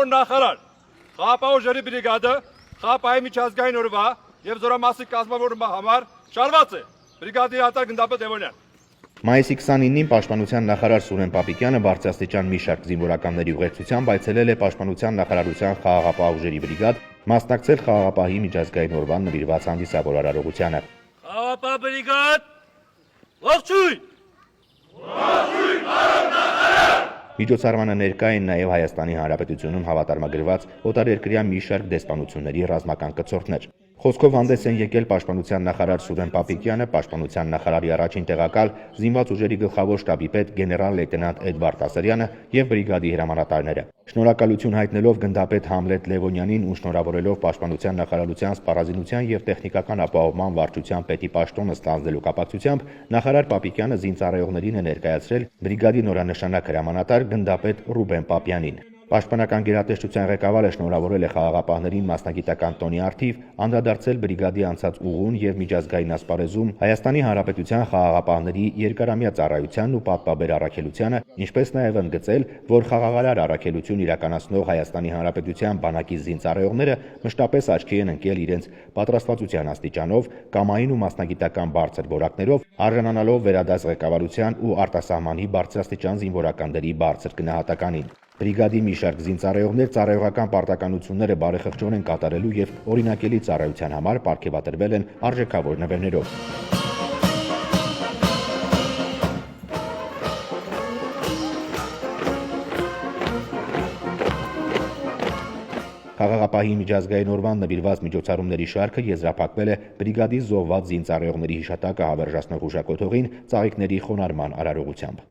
Պարոն նախարար, խաղապահուժերի բրիգադը խաղապահի միջազգային օրվա եւ զորամասի կազմավորման համար շարված է։ Բրիգադի հատար գնդապետ Էվոնյան։ Մայիսի 29-ին Պաշտպանության նախարար Սուրեն Պապիկյանը բարձրաստիճան մի շարք զինվորականների ուղեկցությամբ այցելել է Պաշտպանության նախարարության խաղաղապահուժերի բրիգադ, մասնակցել խաղաղապահի միջազգային օրվան նվիրված հանդիսավոր արարողությանը։ Խաղաղապահ բրիգադ, ողջույն։ Ողջույն, պարոն նախարար։ Միջոցառմանը ներկա են նաև Հայաստանի Հանրապետությունում հավատարմագրված օտարերկրյա մի շարք դեսպանությունների ռազմական կցորդներ։ Խոսքով հանդես են եկել Պաշտպանության նախարար Սուրեն Պապիկյանը, Պաշտպանության նախարարի առաջին տեղակալ Զինված ուժերի գլխավոր շտաբի պետ գեներալ լեյտենանտ Էդվարդ Ասարյանը եւ բրիգադի հրամանատարները։ Շնորհակալություն հայտնելով գնդապետ Համլետ Լևոնյանին ու շնորհավորելով Պաշտպանության նախարարության սպառազինության եւ տեխնիկական ապահովման վարչության պետի պաշտոնը ստանձնելու կապակցությամբ նախարար Պապիկյանը զինծառայողներին է ներկայացրել բրիգադի նորանշանակ հրամանատար գնդապետ Ռուբեն Պապյանին։ Պաշտպանական գերատեսչության ղեկավարը շնորհավորել է խաղաղապահներին մասնագիտական տոնի առթիվ, անդրադարձել բրիգադի անցած ուղուն եւ միջազգային ասպարեզում Հայաստանի Հանրապետության խաղաղապահների երկարամյա ծառայությանն ու պատվաբեր առաքելությանը, ինչպես նաեւ ընդգծել, որ խաղաղարար առաքելություն իրականացնող Հայաստանի Հանրապետության բանակի զինծառայողները մշտապես աչքի են ընկել իրենց պատրաստվածության աստիճանով, կամային ու մասնագիտական բարձր որակներով, արժանանալով վերադաս ղեկավարության ու արտասահմանի բարձրաստիճան զինվորականների բարձր գնահատականին։ Բրիգադի մի շարք զինծառայողներ ծառայողական պարտականությունները բարեխղճորեն կատարելու եւ օրինակելի ծառայության համար պարգևատրվել են արժեքավոր նվերներով։ Խաղաղապահի միջազգային օրվան նվիրված միջոցառումների շարքը եզրափակվել է բրիգադի զոհված զինծառայողների հիշատակը հավերժացնող հուշակոթողին ծաղիկների խոնարհման արարողությամբ։